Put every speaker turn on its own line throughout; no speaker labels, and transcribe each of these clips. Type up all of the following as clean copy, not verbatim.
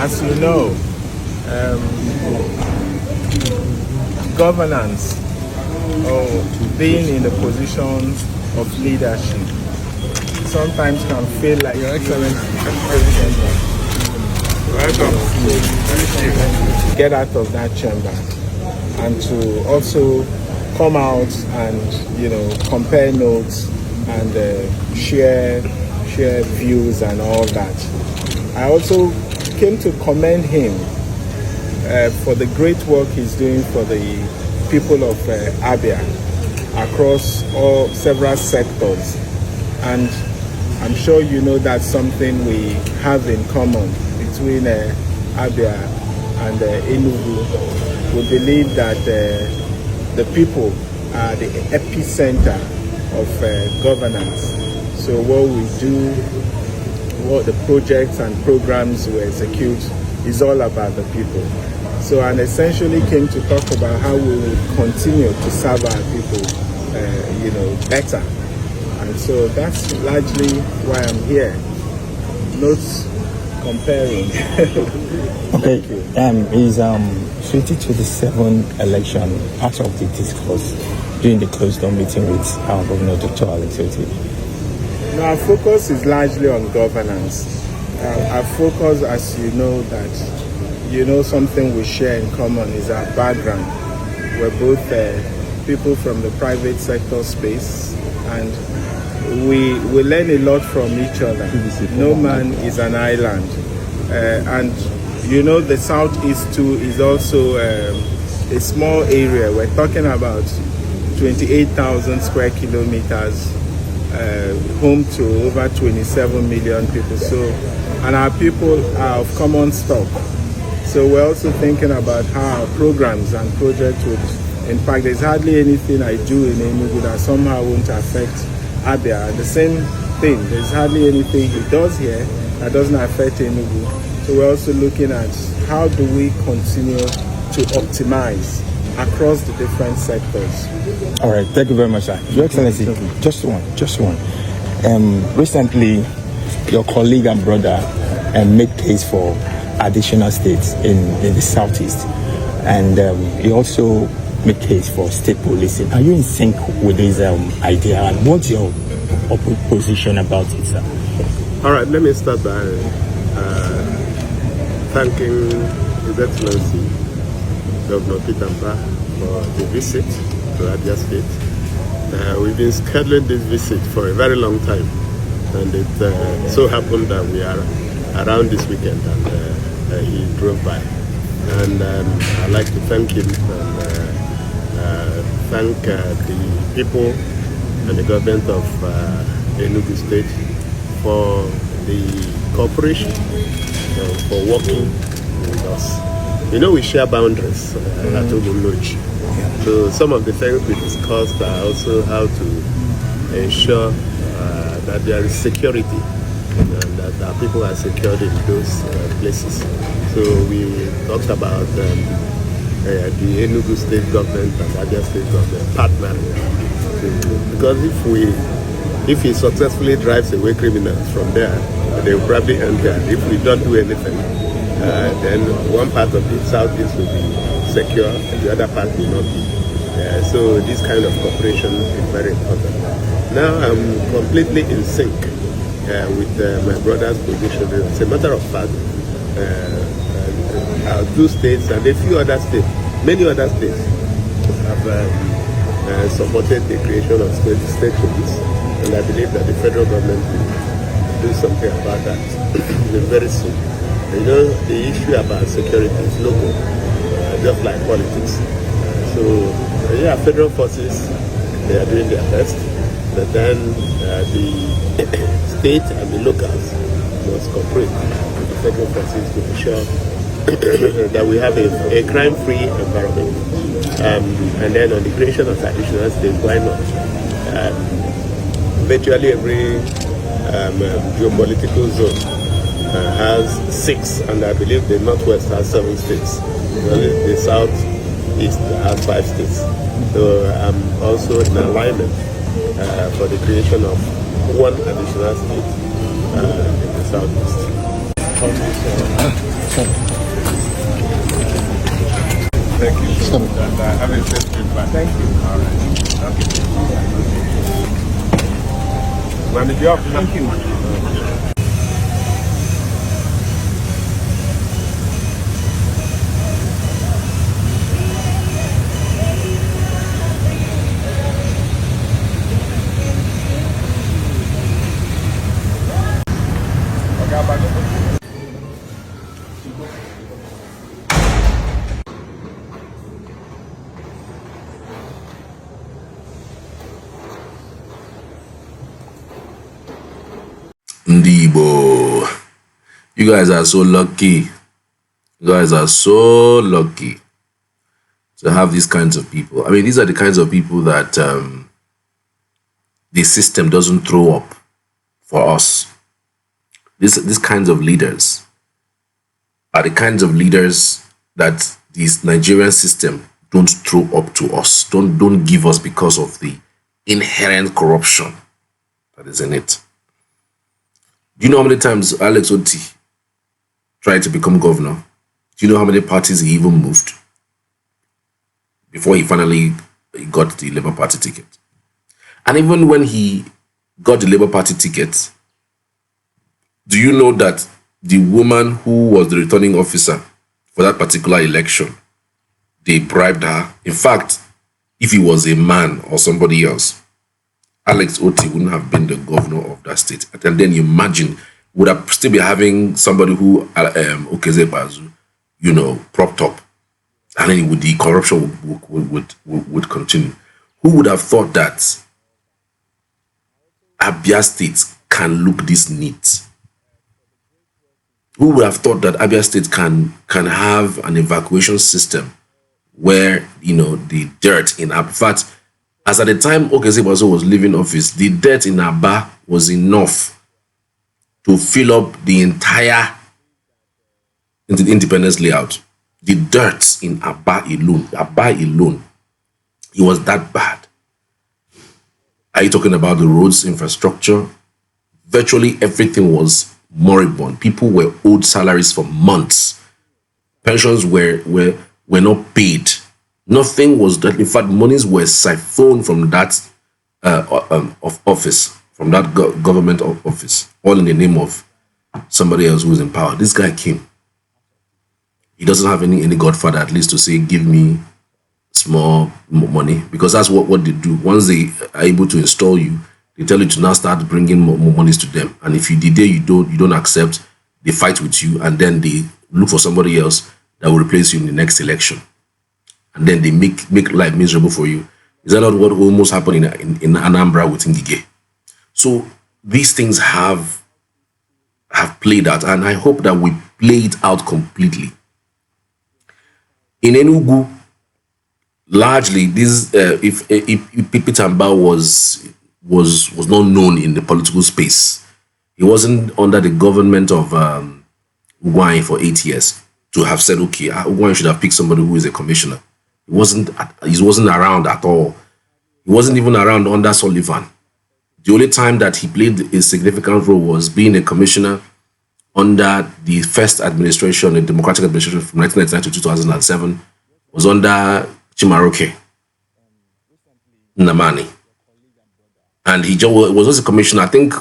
as you know, governance or being in a position of leadership sometimes can feel like Your Excellency. Get out of that chamber and to also come out and compare notes and share views and all that. I also came to commend him for the great work he's doing for the people of Abia across several sectors, and I'm sure you know that's something we have in common between Abia and Enugu. We believe that the people are the epicenter of governance. So what we do, what the projects and programs we execute is all about the people. So I essentially came to talk about how we will continue to serve our people, better. And so that's largely why I'm here. Not comparing.
Okay. Is 2027 election part of the discourse during the closed-door meeting with our Governor Dr. Alex Otti?
No, our focus is largely on governance. Our focus, as you know, something we share in common is our background. We're both people from the private sector space, and we learn a lot from each other. No man is an island. And the Southeast too is also a small area. We're talking about 28,000 square kilometers, home to over 27 million people. So, and our people are of common stock. So we're also thinking about how our programs and projects would, in fact, there's hardly anything I do in Enugu that somehow won't affect Abia. The same thing, there's hardly anything he does here that doesn't affect Enugu. So we're also looking at how do we continue to optimize across the different sectors.
All right, thank you very much, sir. Your Excellency, just one. Recently, your colleague and brother made case for additional states in the Southeast, and he also made case for state policing. Are you in sync with this idea, and what's your position about it, sir?
All right, let me start by thanking His Excellency Governor Mbah for the visit to Abia State. We've been scheduling this visit for a very long time, and it so happened that we are around this weekend, and he drove by. And I'd like to thank him and thank the people and the government of Enugu State for the cooperation, for working with us. We share boundaries at Ogunloji. So some of the things we discussed are also how to ensure that there is security and that our people are secured in those places. So we talked about the Enugu State government and Abia State government partnering. Because if he successfully drives away criminals from there, they will probably end there. If we don't do anything, then one part of the Southeast will be secure and the other part will not be. So this kind of cooperation is very important. Now I'm completely in sync with my brother's position. As a matter of fact, our two states and a few other states, many other states have supported the creation of state police, and I believe that the federal government will do something about that very soon. The issue about security is local, just like politics. Federal forces, they are doing their best, but then the state and the locals must cooperate with the federal forces to ensure that we have a crime-free environment. And then on the creation of additional states, why not? Virtually every geopolitical zone has 6, and I believe the Northwest has 7 states. The Southeast has 5 states. So I'm also in alignment for the creation of 1 additional state in the Southeast. Thank you so much. And have a safe trip back. Thank you. All right. Okay. Well, the job. Thank you.
Ndibo, you guys are so lucky. You guys are so lucky to have these kinds of people. I mean, these are the kinds of people that the system doesn't throw up for us. These kinds of leaders are the kinds of leaders that this Nigerian system don't throw up to us, don't give us because of the inherent corruption that is in it. Do you know how many times Alex Otti tried to become governor? Do you know how many parties he even moved before he finally got the Labour Party ticket? And even when he got the Labour Party ticket, do you know that the woman who was the returning officer for that particular election, they bribed her? In fact, if he was a man or somebody else, Alex Otti wouldn't have been the governor of that state. And then you imagine, would have still be having somebody who, Okeze Bazu, you know, propped up. And then the corruption would continue. Who would have thought that Abia State can look this neat? Who would have thought that Abia State can have an evacuation system where, you know, the dirt in Abia, in fact, as at the time Okeze Bazo was leaving office, the dirt in Mbah was enough to fill up the entire Independence layout. The dirt in Mbah alone, it was that bad. Are you talking about the roads, infrastructure? Virtually everything was moribund. People were owed salaries for months. Pensions were not paid. Nothing was done. In fact, monies were siphoned from that office, from that government office, all in the name of somebody else who was in power. This guy came. He doesn't have any godfather, at least, to say, give me small money, because that's what they do. Once they are able to install you, they tell you to now start bringing more monies to them. And if you the day you don't accept, they fight with you, and then they look for somebody else that will replace you in the next election. And then they make life miserable for you. Is that not what almost happened in Anambra with Ngige? So these things have played out, and I hope that we play it out completely. In Enugu, largely, this if Peter Mbah was not known in the political space. He wasn't under the government of Ugwai for 8 years to have said, okay, Ugwai should have picked somebody who is a commissioner. He wasn't around at all. He wasn't even around under Sullivan. The only time that he played a significant role was being a commissioner under the first administration, the Democratic administration from 1999 to 2007, was under Chimaroke Namani. And he was just a commissioner. I think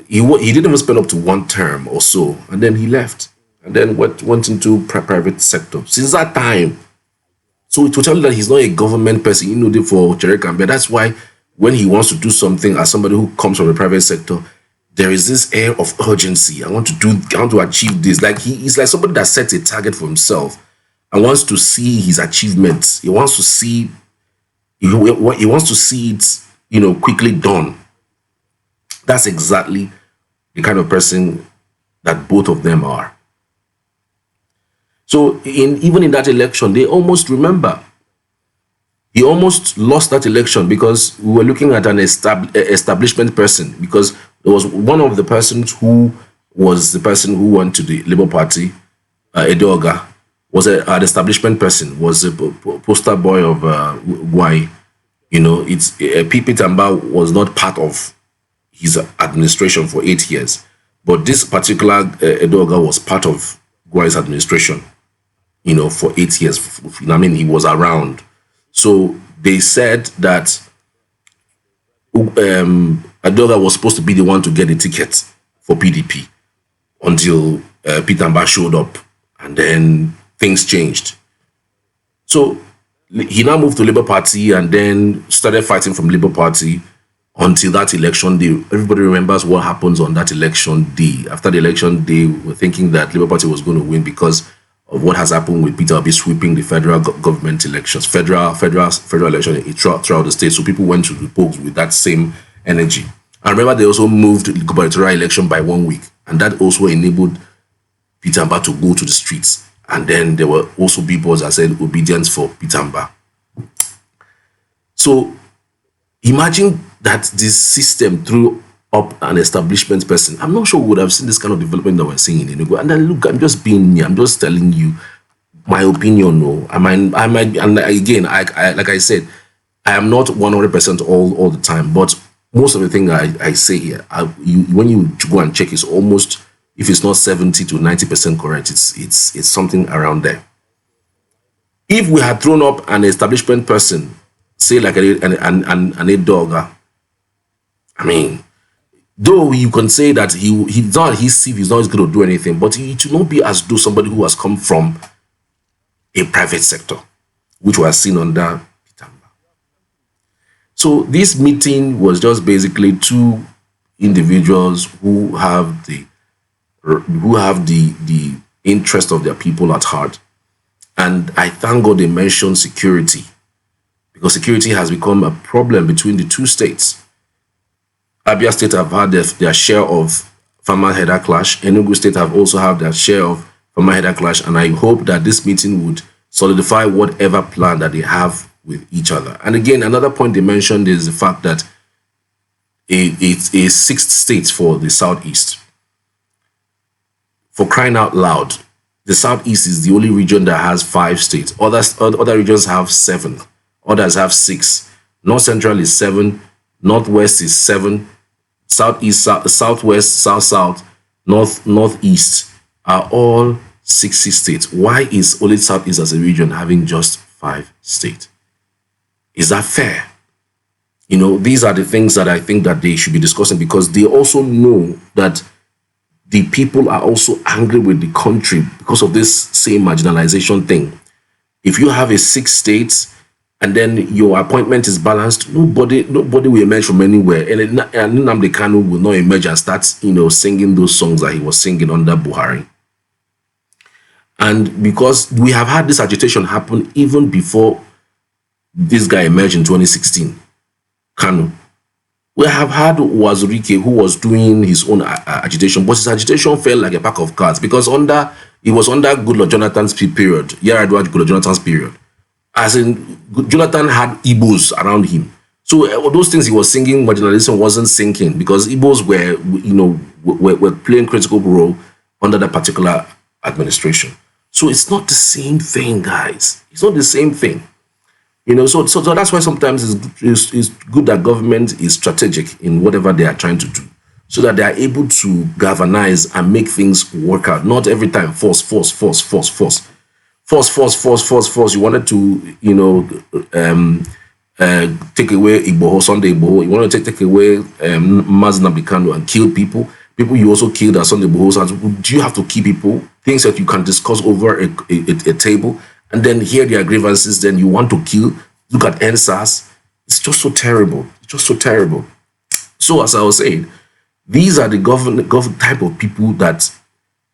he didn't even spend up to one term or so, and then he left, and then went into private sector. Since that time, so it will tell you that he's not a government person, you know, for Cherek Ambia. That's why when he wants to do something as somebody who comes from the private sector, there is this air of urgency. I want to achieve this. Like he's like somebody that sets a target for himself and wants to see his achievements. He wants to see it, you know, quickly done. That's exactly the kind of person that both of them are. So even in that election, they almost remember. He almost lost that election because we were looking at an establishment person, because there was one of the persons who was the person who went to the Labour Party, Edoga, was an establishment person, was a poster boy of Gwai. You know, Peter Mbah was not part of his administration for 8 years. But this particular Edoga was part of Gwai's administration, you know, for 8 years. I mean, he was around. So they said that Edoga was supposed to be the one to get the ticket for PDP until Peter Mbah showed up, and then things changed. So he now moved to Labour Party and then started fighting from Labour Party until that election day. Everybody remembers what happens on that election day. After the election day, we're thinking that Labour Party was going to win because of what has happened with Peter Obi sweeping the federal government elections, federal election throughout the state. So people went to the polls with that same energy. And remember, they also moved the gubernatorial election by 1 week, and that also enabled Peter Mbah to go to the streets. And then there were also billboards that said obedience for Peter Mbah. So imagine that this system threw up an establishment person. I'm not sure we would have seen this kind of development that we're seeing in Enugu. And then look, I'm just being me. I'm just telling you my opinion. No, I might, and again, I like I said, I am not 100% all the time, but most of the thing I say here, when you go and check, it's almost, if it's not 70 to 90% correct, it's something around there. If we had thrown up an establishment person, say like an Edoga, I mean, though you can say that he's not going to do anything, but it should not be as though somebody who has come from a private sector, which was seen under Peter Mbah. So this meeting was just basically two individuals who have the interest of their people at heart. And I thank God they mentioned security, because security has become a problem between the two states. Abia State have had their share of farmer-header clash. Enugu State have also had their share of farmer-header clash. And I hope that this meeting would solidify whatever plan that they have with each other. And again, another point they mentioned is the fact that it's a sixth state for the Southeast. For crying out loud, the Southeast is the only region that has 5 states. Other regions have 7. Others have 6. North Central is 7. Northwest is 7. Southeast, Southwest, South, Northeast are all 60 states. Why is only Southeast as a region having just 5 states? Is that fair? You know, these are the things that I think that they should be discussing, because they also know that the people are also angry with the country because of this same marginalization thing. If you have a 6 states and then your appointment is balanced, nobody will emerge from anywhere. And Nnamdi Kanu will not emerge and start, singing those songs that he was singing under Buhari. And because we have had this agitation happen even before this guy emerged in 2016, Kanu. We have had Wazurike, who was doing his own agitation, but his agitation fell like a pack of cards, because it was under Goodluck Jonathan's period, Yar'Adua Goodluck Jonathan's period. As in, Jonathan had Igbos around him. So those things he was singing, marginalization wasn't sinking, because Igbos were playing critical role under that particular administration. So it's not the same thing, guys. It's not the same thing. So that's why sometimes it's good that government is strategic in whatever they are trying to do, so that they are able to galvanize and make things work out. Not every time force. You wanted to, take away Igboho, Sunday Igboho. You wanted to take away Nnamdi Kanu and kill people. People you also killed at Sunday Igboho. Do you have to kill people? Things that you can discuss over a table, and then hear their grievances, then you want to kill. Look at NSAS. It's just so terrible. It's just so terrible. So as I was saying, these are the government type of people that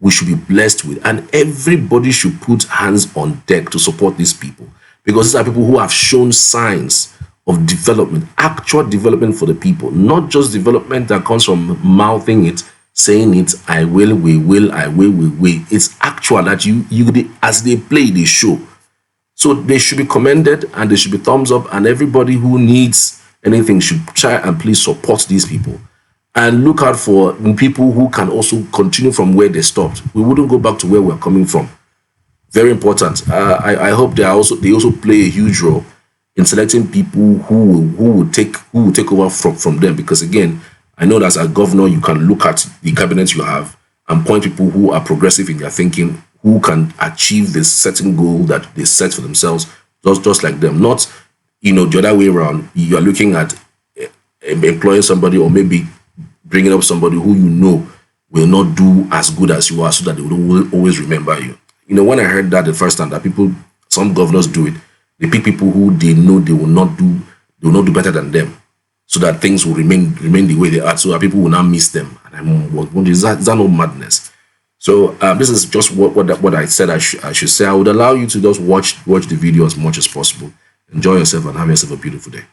we should be blessed with. And everybody should put hands on deck to support these people. Because these are people who have shown signs of development, actual development for the people. Not just development that comes from mouthing it, saying it, I will, we will, I will, we will. It's actual that as they play, they show. So they should be commended, and they should be thumbs up, and everybody who needs anything should try and please support these people. And look out for people who can also continue from where they stopped. We wouldn't go back to where we're coming from. Very important. I hope they also play a huge role in selecting people who will take over from them, because again, I know that as a governor, you can look at the cabinet you have and point people who are progressive in their thinking, who can achieve this certain goal that they set for themselves, just like them. Not, the other way around. You are looking at employing somebody or maybe bringing up somebody who will not do as good as you are, so that they will always remember you. When I heard that the first time, that some governors do it, they pick people who they know they will not do better than them, so that things will remain the way they are, so that people will not miss them. And I'm wondering, is that no madness? So this is just what I said I should say. I would allow you to just watch the video as much as possible. Enjoy yourself and have yourself a beautiful day.